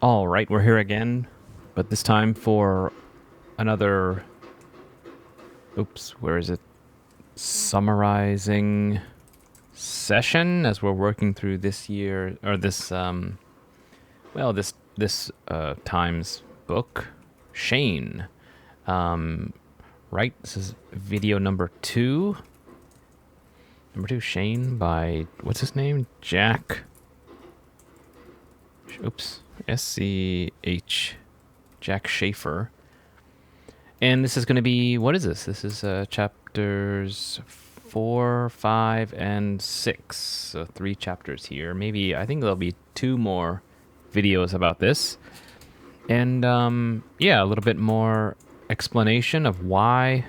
All right, we're here again, but this time for another. Oops, where is it? Summarizing session as we're working through this year or this time's book, Shane. Right, this is video number two. Number two, Shane by what's his name? Jack. Oops, SCH. Jack Schaefer. And this is going to be, what is this? This is chapters 4, 5, and 6. So 3 chapters here. Maybe, I think there'll be 2 more videos about this. And yeah, a little bit more explanation of why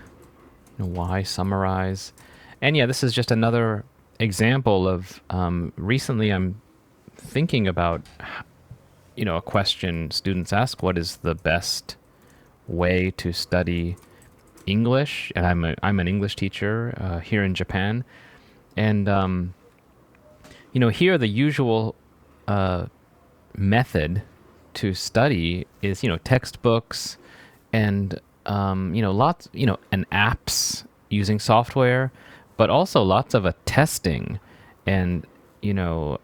summarize. And yeah, this is just another example of recently I'm thinking about, a question students ask, what is the best way to study English? And I'm an English teacher here in Japan, and here the usual method to study is textbooks and lots and apps using software, but also lots of testing. And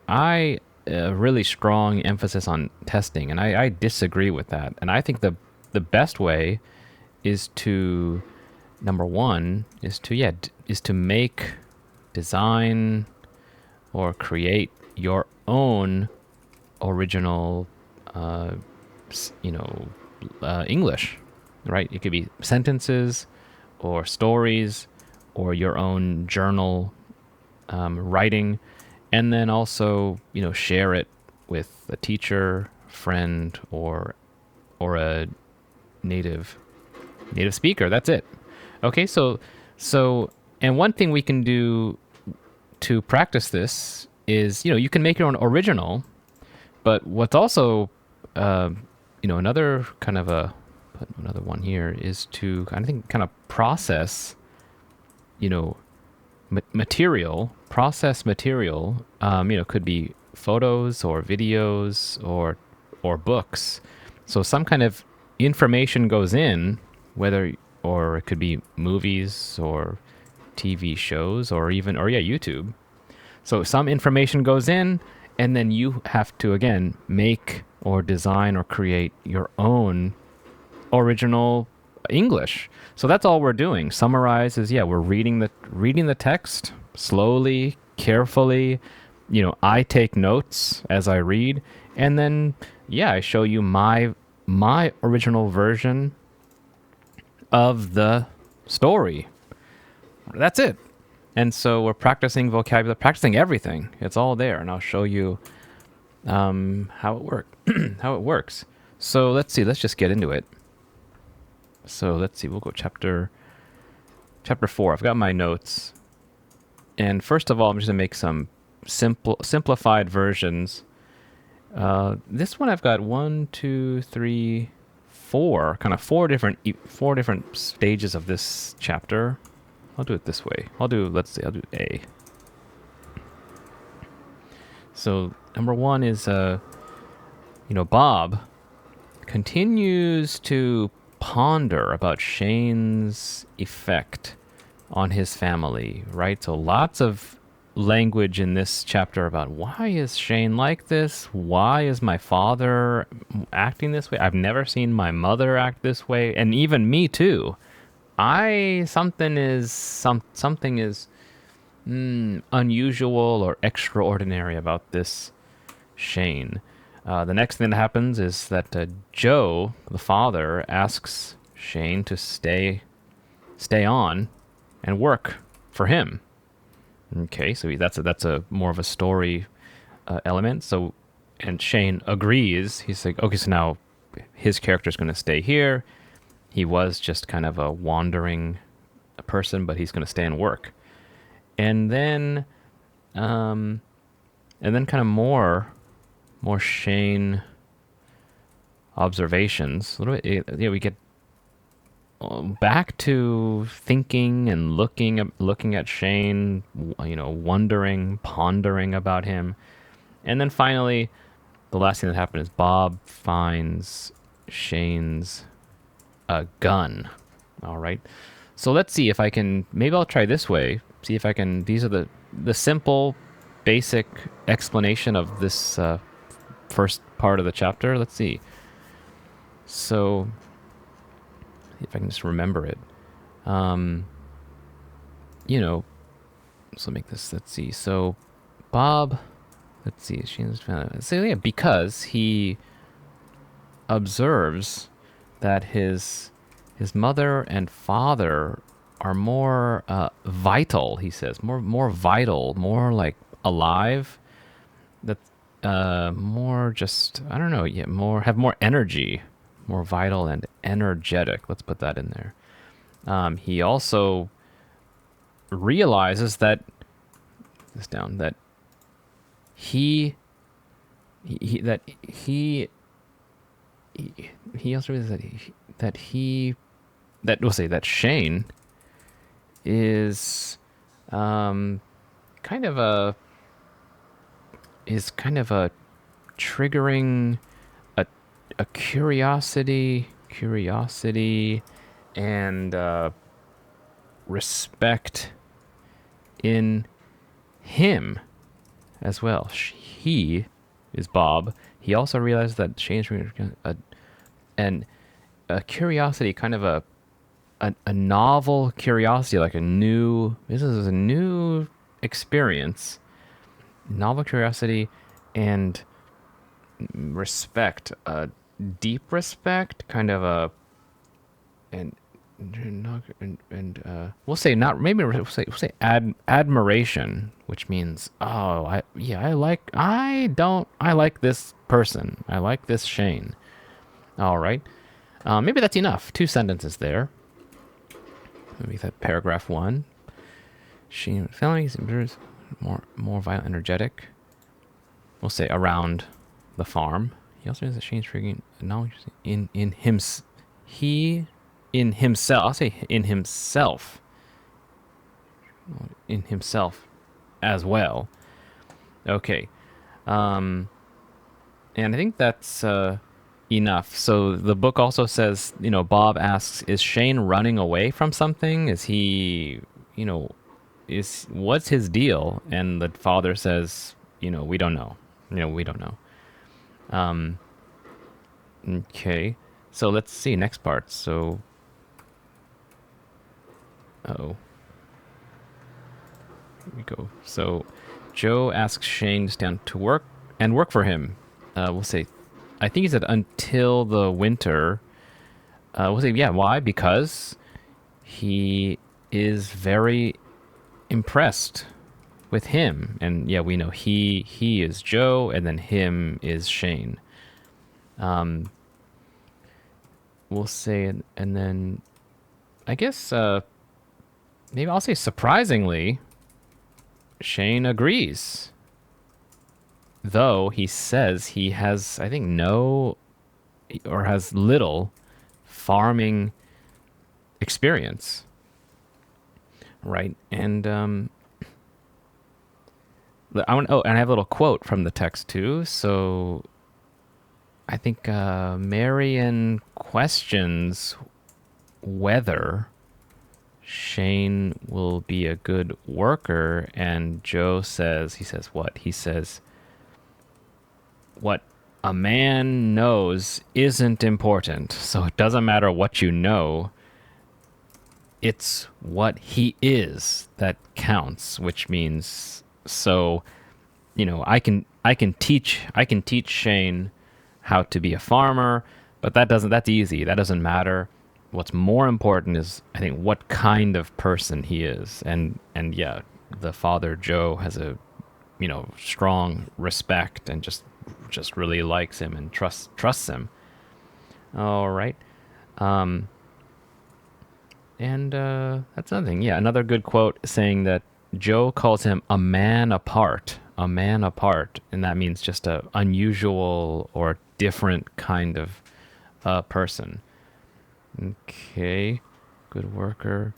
I really strong emphasis on testing, and I disagree with that. And I think the best way is to number one is to make, design, or create your own original English, right? It could be sentences or stories or your own journal writing, and then also share it with a teacher, friend, or a native speaker. That's it. Okay, so and one thing we can do to practice this is you can make your own original, but what's also another kind of a put another one here is to kind of process process material. Could be photos or videos or books. So some kind of information goes in, or it could be movies or TV shows or YouTube. So some information goes in, and then you have to again make or design or create your own original English. So that's all we're doing. Summarize is we're reading the text slowly, carefully. I take notes as I read, and then I show you my original version of the story. That's it. And so we're practicing vocabulary, practicing everything. It's all there, and I'll show you how it works. So let's see. Let's just get into it. So let's see. We'll go chapter 4. I've got my notes, and first of all, I'm just gonna make some simplified versions. This one I've got 1, 2, 3, 4, kind of four different stages of this chapter. I'll do it this way. I'll do A. So number 1 is Bob continues to ponder about Shane's effect on his family, right? So lots of language in this chapter about why is Shane like this? Why is my father acting this way? I've never seen my mother act this way, and even me too. Something is unusual or extraordinary about this Shane. The next thing that happens is that Joe, the father, asks Shane to stay on and work for him. Okay, so that's a more of a story element. So, and Shane agrees. He's like, okay, so now his character's going to stay here. He was just kind of a wandering person, but he's going to stay and work. And then kind of more Shane observations. A little bit, we get back to thinking and looking at Shane, wondering, pondering about him. And then finally, the last thing that happened is Bob finds Shane's gun. All right. So let's see if I can. Maybe I'll try this way. See if I can. These are the simple, basic explanation of this first part of the chapter. Let's see. So if I can just remember it. You know. So make this. Let's see. So Bob. Let's see. So yeah, because he observes that his mother and father are more vital. He says more vital, more like alive. That more just I don't know. Yeah, more have more energy, more vital and energetic. Let's put that in there. He also realizes that this down that that he also realizes that we'll say that Shane is kind of a triggering a curiosity and respect in him as well. He is Bob. He also realized that Shane's and a curiosity, kind of a novel curiosity, like this is a new experience, novel curiosity and respect, a deep respect, kind of a and we'll say not maybe we'll say admiration, which means I like this person, I like this Shane. All right, maybe that's enough. 2 sentences there. Maybe that paragraph 1. Shane feeling more violent, energetic. We'll say around the farm. He also has a Shane's freaking knowledge in him. In himself. I'll say in himself as well. Okay. And I think that's enough. So the book also says, Bob asks, is Shane running away from something? Is he, what's his deal? And the father says, we don't know. We don't know. Okay. So let's see next part. So here we go. So Joe asks Shane to stand to work for him. We'll say, I think he said until the winter. We'll say, yeah, why? Because he is very impressed with him. And yeah, we know he is Joe, and then him is Shane. We'll say, and then I guess maybe I'll say surprisingly, Shane agrees. Though he says he has, I think, no or has little farming experience. Right? And and I have a little quote from the text too. So I think Marion questions whether Shane will be a good worker, and Joe says, what? He says, what a man knows isn't important. So it doesn't matter what you know. It's what he is that counts, which means, so, I can teach Shane how to be a farmer, but that's easy. That doesn't matter. What's more important is, I think, what kind of person he is. And yeah, the father, Joe, has a, strong respect and just really likes him and trusts him. All right. And that's another thing. Yeah, another good quote saying that Joe calls him a man apart, and that means just a unusual or different kind of person. Okay, good worker.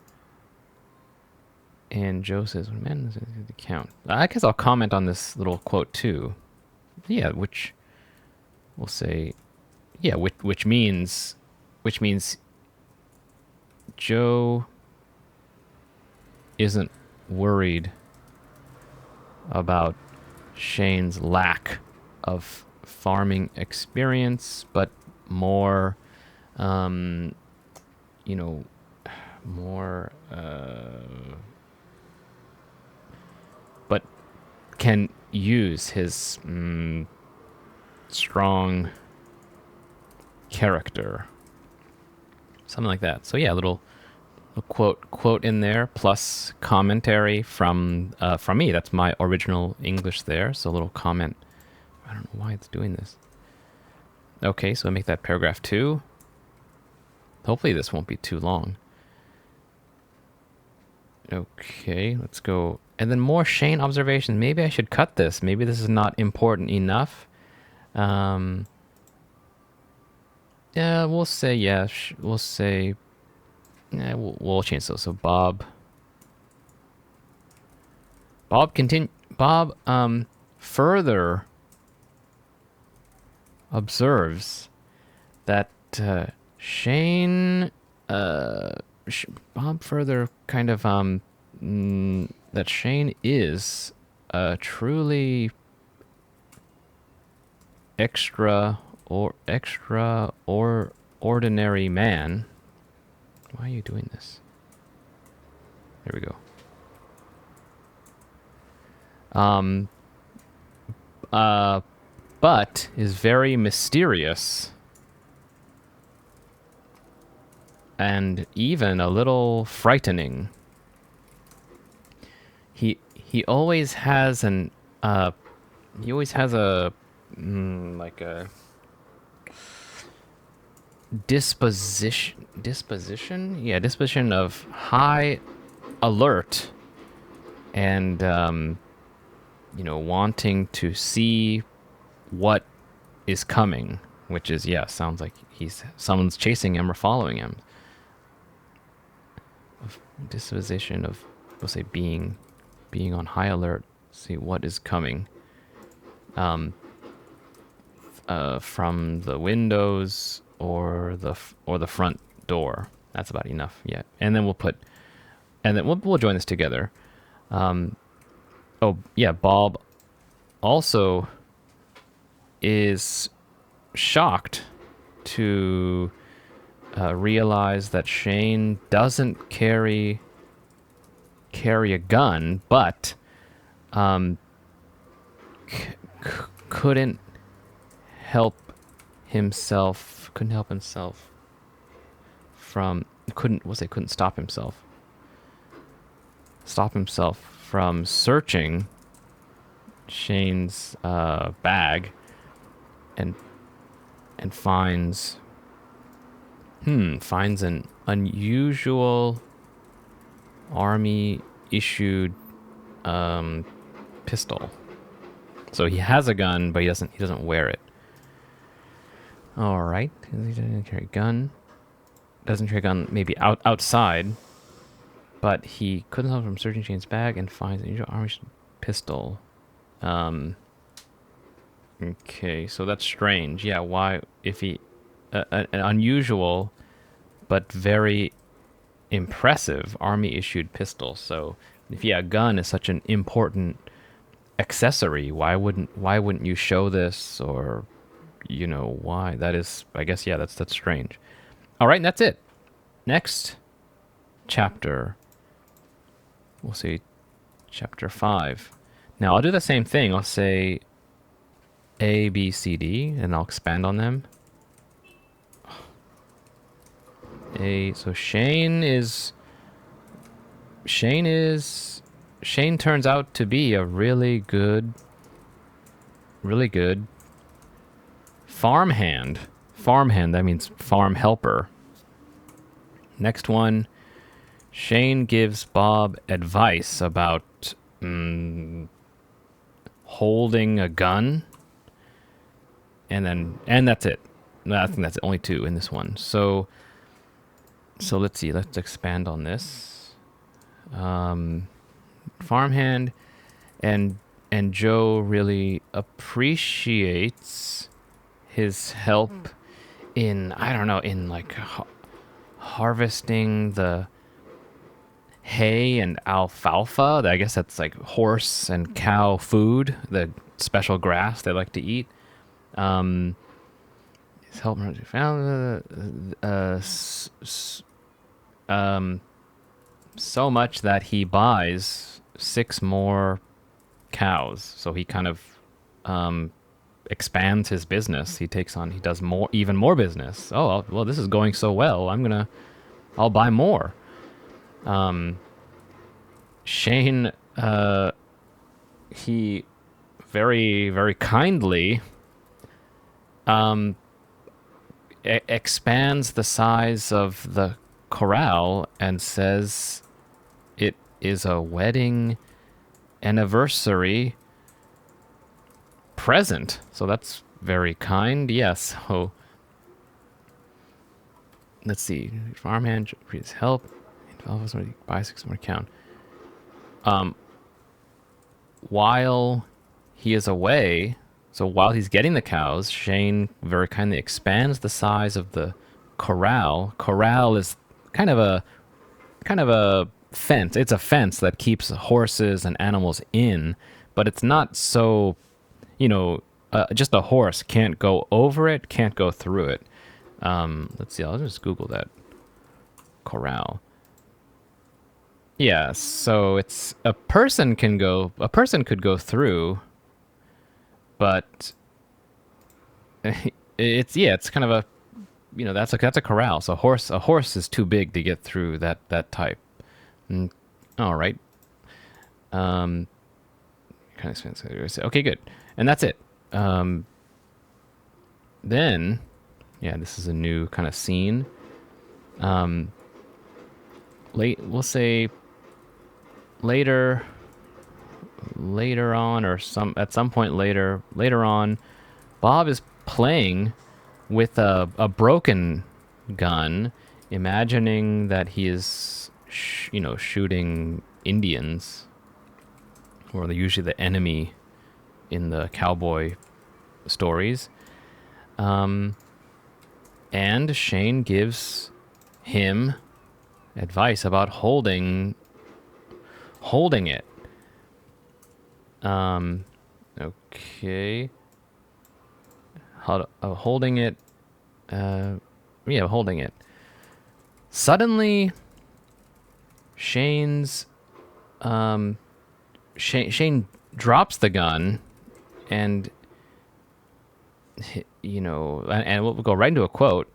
And Joe says, man, this is the count. I guess I'll comment on this little quote too. Yeah, which we'll say, yeah, which means Joe isn't worried about Shane's lack of farming experience, but more, you know, more, but can use his strong character, something like that. So yeah, a little quote in there, plus commentary from me. That's my original English there. So a little comment. I don't know why it's doing this. Okay, so make that paragraph 2. Hopefully this won't be too long. Okay, let's go. And then more Shane observations. Maybe I should cut this. Maybe this is not important enough. Yeah, we'll say, yeah, we'll say, yeah, we'll change those. So Bob further observes that Shane, Bob further kind of, that Shane is a truly ordinary man. Why are you doing this? There we go. But is very mysterious and even a little frightening. He always has a like a disposition of high alert and wanting to see what is coming, which is, yeah, sounds like someone's chasing him or following him. Disposition of, we'll say, being on high alert, see what is coming from the windows or the front door. That's about enough. Yeah, and then we'll join this together. Oh yeah, Bob also is shocked to realize that Shane doesn't carry a gun, but couldn't help himself from couldn't stop himself from searching Shane's bag and finds an unusual army issued pistol. So he has a gun, but he doesn't wear it. All right, he doesn't carry a gun. Doesn't carry a gun, maybe outside. But he couldn't help from searching Shane's bag and finds an unusual army pistol. Okay, so that's strange. Yeah, why, if he an unusual but very impressive army issued pistol. So if a gun is such an important accessory, why wouldn't you show this, or why? That is, I guess, yeah, that's strange. All right, and that's it. Next chapter, we'll say chapter 5. Now I'll do the same thing. I'll say A, B, C, D, and I'll expand on them. So Shane turns out to be a really good farmhand. Farmhand, that means farm helper. Next one, Shane gives Bob advice about holding a gun. And that's it. No, I think that's only 2 in this one. So let's see. Let's expand on this. Farmhand and Joe really appreciates his help in, I don't know, in like harvesting the hay and alfalfa. I guess that's like horse and cow food, the special grass they like to eat. Um, his help found so much that he buys 6 more cows. So he kind of expands his business. He does even more business. Oh, well, this is going so well. I'll buy more. Shane, he very, very kindly expands the size of the corral and says it is a wedding anniversary present. So that's very kind. Yes. So let's see. Farmhand, please help. Buy 6 more count. While he is away, so while he's getting the cows, Shane very kindly expands the size of the corral. Corral is kind of a fence. It's a fence that keeps horses and animals in, but it's not so, just a horse can't go over it, can't go through it. Let's see. I'll just Google that. Corral. Yeah, so it's a person could go through, but it's kind of a, that's a corral. So a horse is too big to get through that type. All right. Kind of expensive. Okay, good. And that's it. Then, yeah, this is a new kind of scene. We'll say later on, or at some point later on, Bob is playing with a broken gun, imagining that he is shooting Indians, or usually the enemy in the cowboy stories. And Shane gives him advice about holding it. Okay. Holding it. Holding it. Suddenly, Shane drops the gun, and and we'll go right into a quote.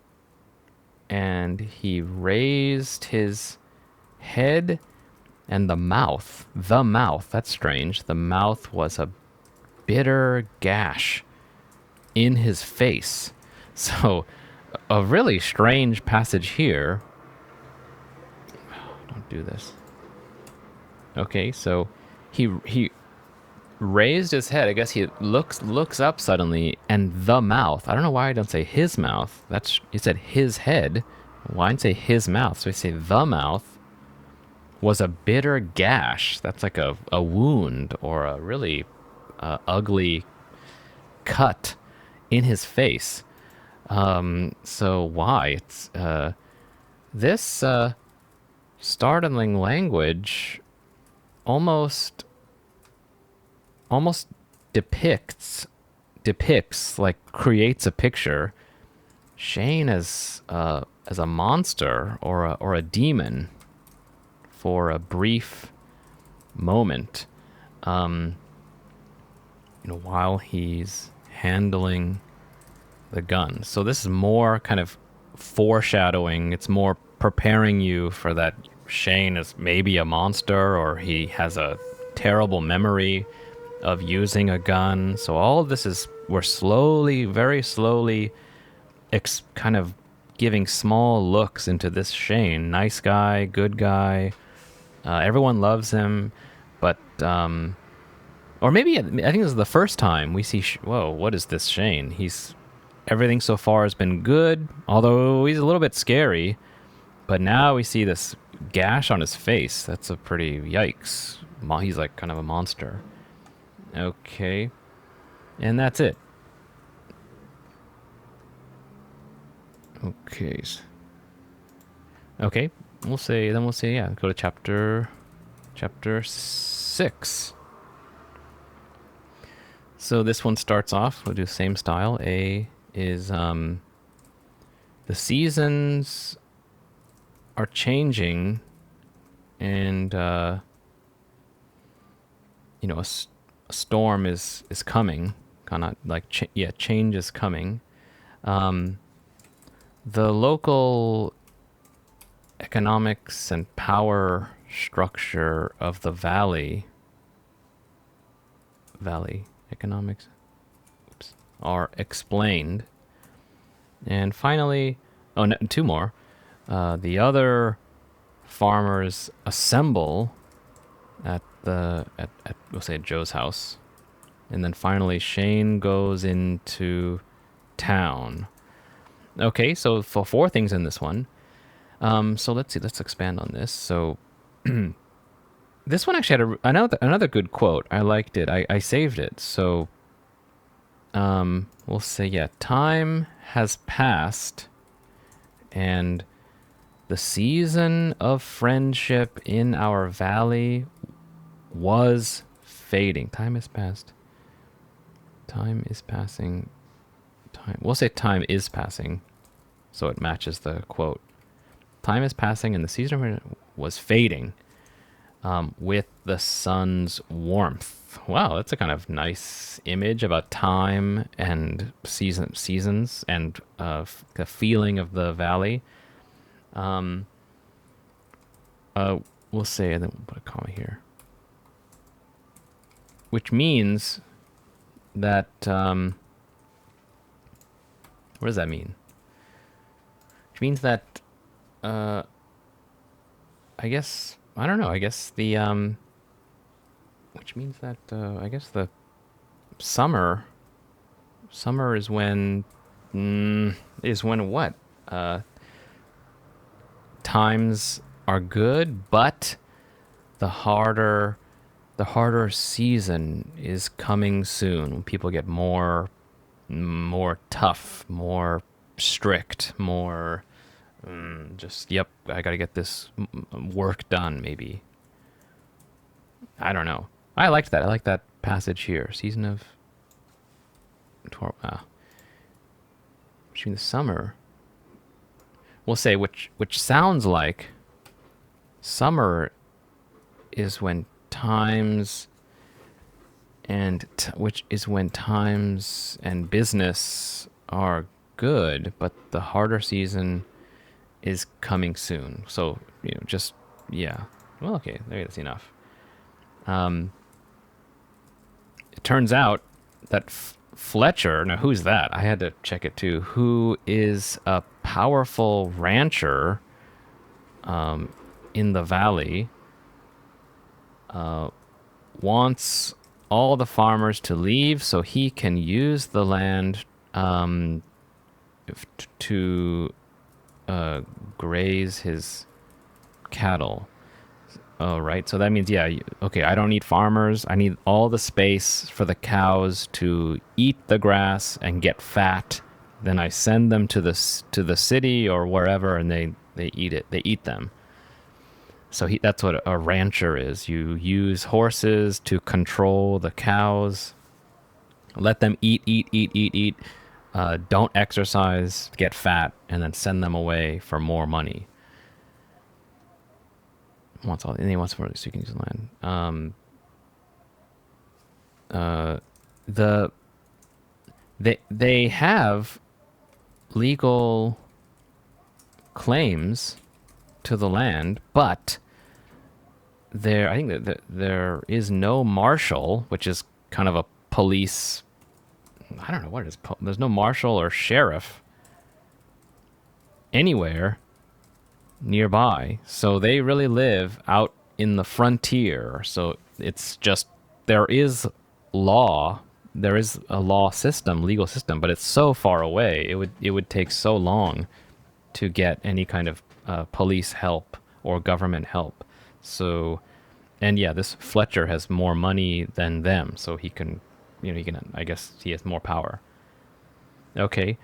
And he raised his head, and the mouth, that's strange. The mouth was a bitter gash in his face. So, a really strange passage here. Don't do this. Okay, so he raised his head. I guess he looks up suddenly, and the mouth. I don't know why I don't say his mouth. You said his head. Why didn't say his mouth? So I say the mouth was a bitter gash. That's like a wound or a really ugly cut in his face. So why? It's this startling language almost depicts, like creates a picture Shane as a monster or a demon for a brief moment, while he's handling the gun. So this is more kind of foreshadowing. It's more preparing you for that Shane is maybe a monster, or he has a terrible memory of using a gun. So all of this we're slowly, very slowly, kind of giving small looks into this Shane. Nice guy, good guy. Everyone loves him, but or maybe I think this is the first time we see. Whoa, what is this Shane? Everything so far has been good, although he's a little bit scary. But now we see this gash on his face. That's a pretty yikes. He's like kind of a monster. Okay, and that's it. Okay. Okay. We'll say yeah. Go to chapter 6. So this one starts off. We'll do the same style. A is the seasons are changing, and a storm is coming. Kind of like change is coming. Um, the local economics and power structure of the valley economics are explained. And finally, two more. The other farmers assemble at we'll say Joe's house, and then finally Shane goes into town. Okay, so for 4 things in this one. So let's see. Let's expand on this. So this one actually had another good quote. I liked it. I saved it. So we'll say, yeah, time has passed, and the season of friendship in our valley was fading. Time has passed. Time is passing. We'll say time is passing, so it matches the quote. Time is passing, and the season was fading with the sun's warmth. Wow, that's a kind of nice image about time and seasons, and the feeling of the valley. We'll say, and then we'll put a comma here, which means that what does that mean? Which means that I guess I don't know. I guess the which means that I guess the summer is when what? Times are good, but the harder season is coming soon. When people get more tough, more strict, more just yep. I got to get this work done. Maybe I don't know. I liked that. I like that passage here. Season of between the summer. We'll say which sounds like summer is when times and which is when times and business are good, but the harder season is coming soon. So just yeah. Well, okay, that's enough. It turns out that Fletcher, now who's that? I had to check it too. Who is a powerful rancher in the valley, wants all the farmers to leave so he can use the land to graze his cattle. Oh, right. So that means, yeah, okay, I don't need farmers. I need all the space for the cows to eat the grass and get fat. Then I send them to the city or wherever, and they eat it. They eat them. So that's what a rancher is. You use horses to control the cows. Let them eat. Don't exercise, get fat, and then send them away for more money. He wants for so you can use the land. They have legal claims to the land, but I think that there is no marshal, which is kind of a police. I don't know what it is. There's no marshal or sheriff anywhere nearby, so they really live out in the frontier. So it's just there is law, there is a legal system, but it's so far away. It would take so long to get any kind of police help or government help. So, and yeah, this Fletcher has more money than them, so he can, I guess he has more power. Okay.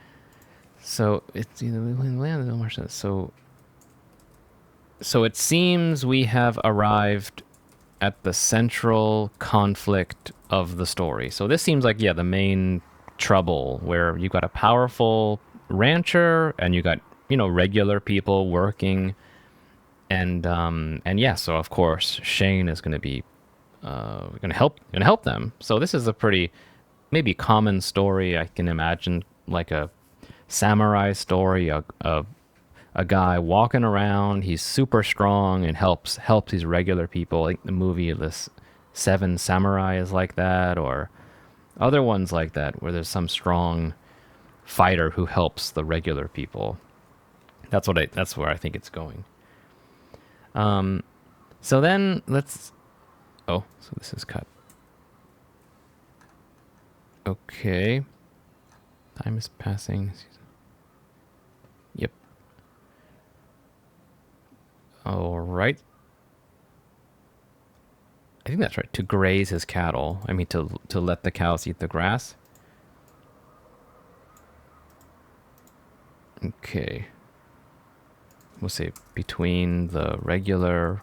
So it's either so it seems we have arrived at the central conflict of the story. So this seems like, yeah, the main trouble, where you got a powerful rancher and you got, regular people working, and yeah, so of course Shane is going to be going to help them. So this is a pretty maybe common story. I can imagine like a samurai story, a guy walking around, he's super strong and helps these regular people. Like the movie this Seven Samurai is like that, or other ones like that where there's some strong fighter who helps the regular people. That's where I think it's going. So then let's oh, so this is cut. Okay. Time is passing. Yep. All right. I think that's right. To graze his cattle. I mean, to let the cows eat the grass. Okay. We'll say between the regular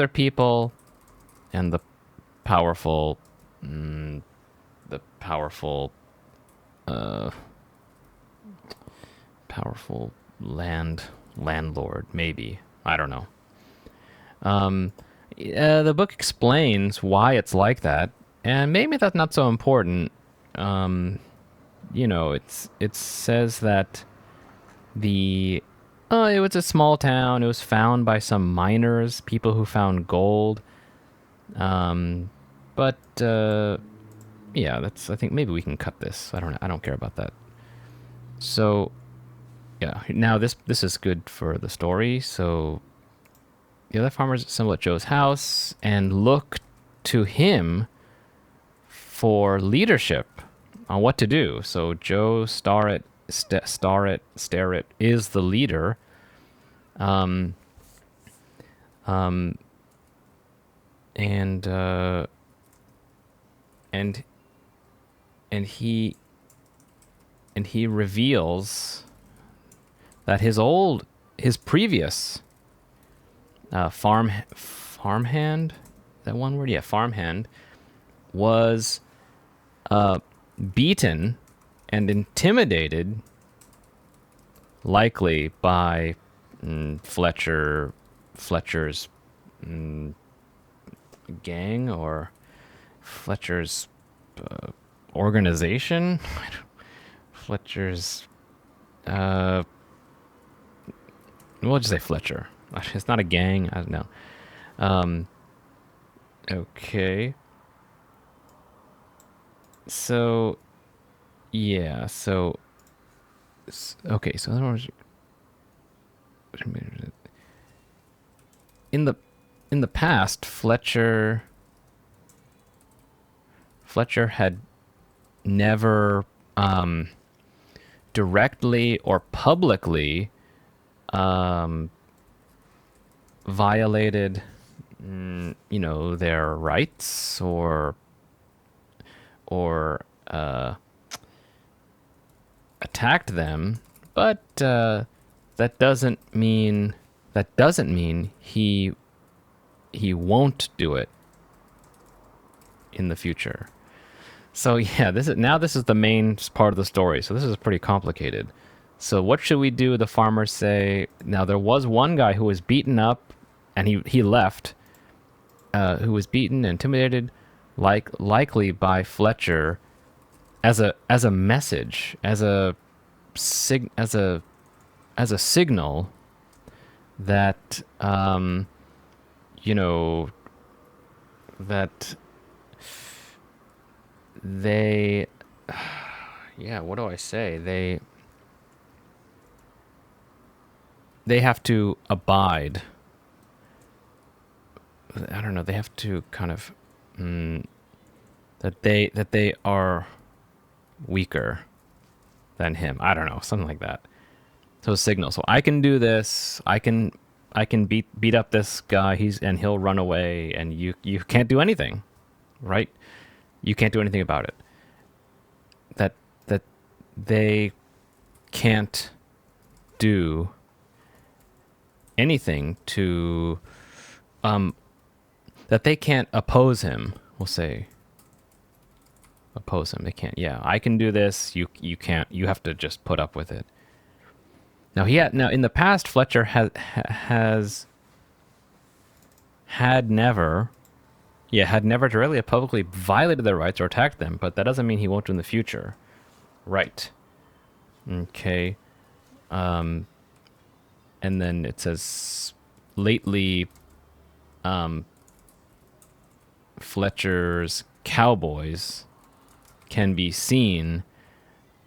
people and the powerful, the powerful landlord. Maybe, I don't know. The book explains why it's like that, and maybe that's not so important. It says that the it was a small town. It was found by some miners, people who found gold. But yeah, that's. I think maybe we can cut this. I don't care about that. So yeah, now this is good for the story. So the other farmers assemble at Joe's house and look to him for leadership on what to do. So Joe Starrett is the leader. Um, um, and and and he reveals that his previous farmhand, that one word, yeah, farmhand, was beaten and intimidated, likely by Fletcher's gang, or Fletcher's organization. Fletcher's we'll just say Fletcher. It's not a gang. I don't know. Okay. So yeah. So okay. So in the past, Fletcher had never directly or publicly violated, their rights, or attacked them. But that doesn't mean he won't do it in the future. So yeah, this is the main part of the story. So this is pretty complicated. So what should we do? The farmers say. Now there was one guy who was beaten up, and he left. Who was beaten, intimidated, likely by Fletcher, as a message, as a signal that that they, yeah, what do I say? They have to abide. I don't know. They have to kind of that they are weaker than him. I don't know, something like that. So a signal. So I can do this. I can beat up this guy. He'll run away, and you can't do anything, right? You can't do anything about it. That they can't do anything to that they can't oppose him. We'll say oppose him. They can't. Yeah, I can do this. You can't. You have to just put up with it. Now now in the past, Fletcher had never directly or publicly violated their rights or attacked them, but that doesn't mean he won't do in the future. Right. Okay. And then it says lately Fletcher's cowboys can be seen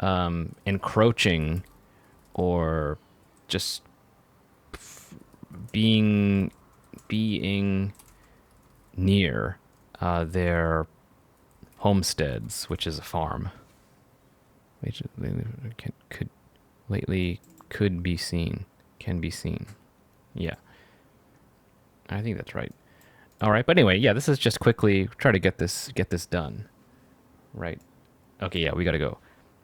encroaching or just being near their homesteads, which is a farm. Which could be seen, can be seen. Yeah, I think that's right. All right, but anyway, yeah, this is just quickly try to get this done. Right. Okay, yeah, we got to go.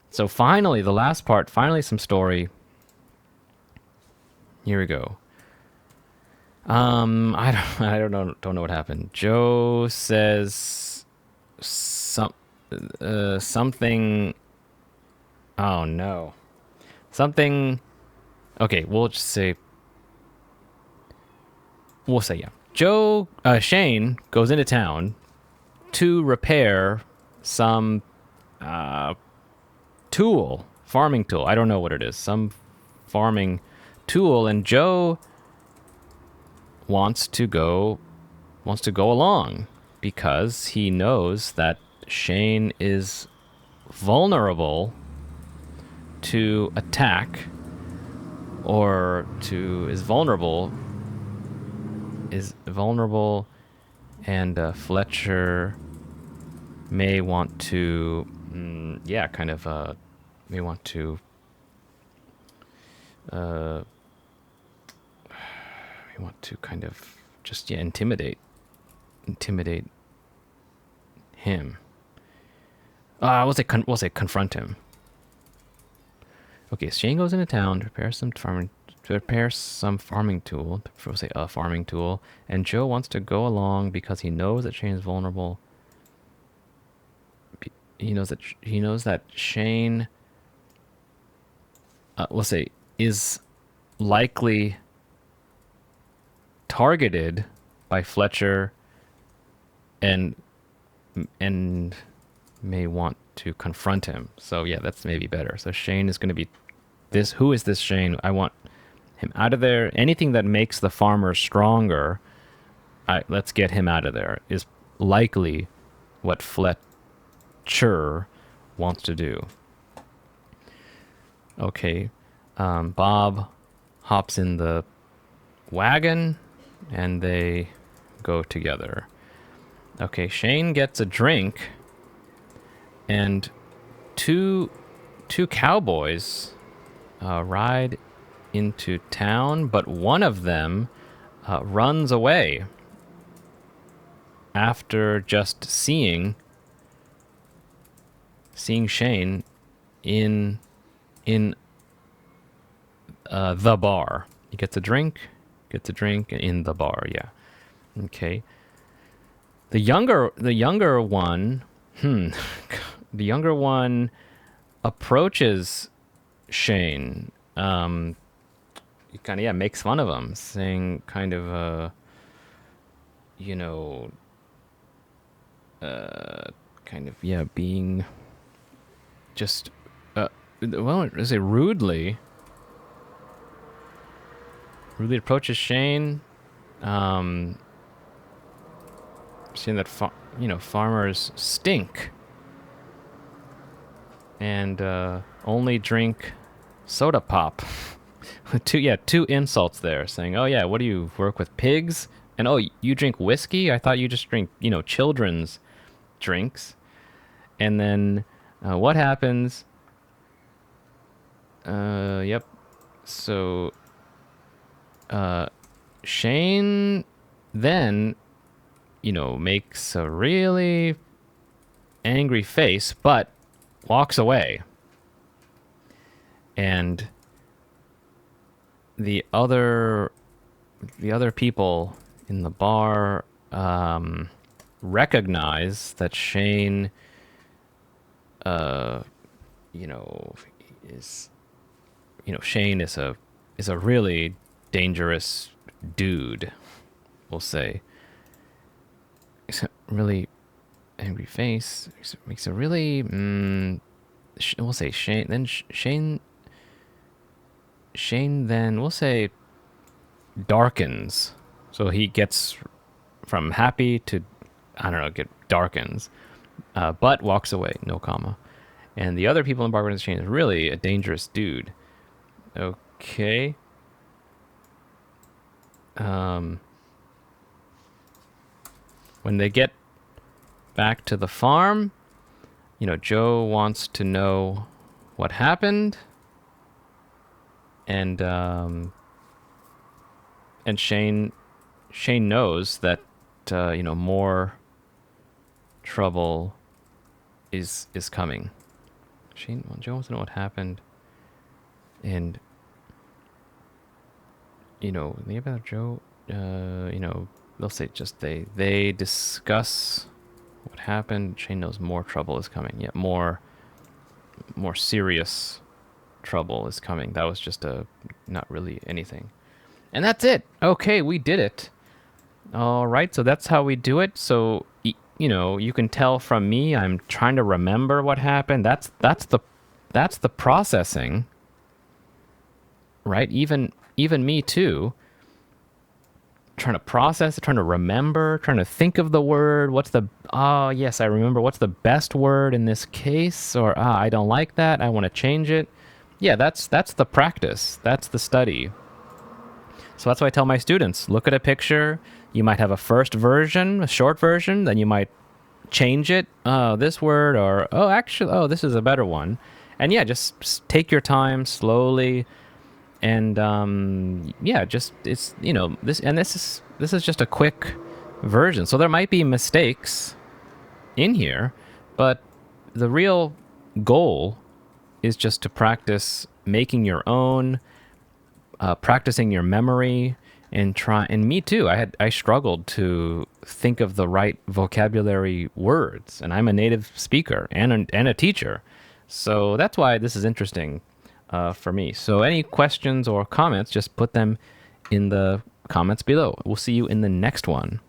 So finally, the last part, finally some story. Here we go. I don't know what happened. Joe says something. Oh no. Something. Okay, we'll say yeah. Shane goes into town to repair some farming tool. I don't know what it is. Some farming tool, and Joe wants to go along because he knows that Shane is vulnerable to attack is vulnerable and Fletcher may want to may want to kind of just intimidate him. We'll say confront him. Okay, Shane goes into town to repair some farming tool. We'll say a farming tool, and Joe wants to go along because he knows that Shane is vulnerable. He knows that Shane, we'll say, is likely targeted by Fletcher, and may want to confront him. So yeah, that's maybe better. So Shane is going to be this. Who is this Shane? I want him out of there. Anything that makes the farmer stronger, let's get him out of there, is likely what Fletcher wants to do. Okay, Bob hops in the wagon and they go together. Okay, Shane gets a drink, and two cowboys ride into town, but one of them runs away after just seeing Shane in the bar. He gets a drink in the bar. Yeah. Okay. The younger one, the younger one approaches Shane. He kind of makes fun of him, saying kind of being just is it rudely approaches Shane, saying that farmers stink and only drink soda pop. two insults there, saying, "Oh yeah, what do you work with, pigs?" And "Oh, you drink whiskey? I thought you just drink children's drinks." And then what happens? Yep. So Shane then makes a really angry face, but walks away. and the other people in the bar recognize that Shane, you know, is Shane is a really dangerous dude. We'll say. He's a really angry face. Makes a really. We'll say Shane. Then Shane. Shane then we'll say darkens. So he gets from happy to, I don't know, get darkens. But walks away, no comma. And the other people in Barbara Shane is really a dangerous dude. Okay. When they get back to the farm, Joe wants to know what happened. And Shane knows that more trouble is coming. Joe wants to know what happened, and the about Joe, they'll say just they discuss what happened. Shane knows more trouble is coming. Yeah, more serious trouble is coming. That was just not really anything. And that's it. Okay, we did it. All right, so that's how we do it. So you can tell from me, I'm trying to remember what happened. That's the processing, right? Even me too. Trying to process it, trying to remember, trying to think of the word. Oh yes, I remember. What's the best word in this case? Or I don't like that. I want to change it. Yeah, that's the practice. That's the study. So that's why I tell my students, look at a picture. You might have a first version, a short version, then you might change it. Oh, this word, or this is a better one. And yeah, just take your time slowly. And this is just a quick version. So there might be mistakes in here, but the real goal is just to practice making your own, practicing your memory, and try. And me too. I struggled to think of the right vocabulary words, and I'm a native speaker and a teacher, so that's why this is interesting for me. So any questions or comments, just put them in the comments below. We'll see you in the next one.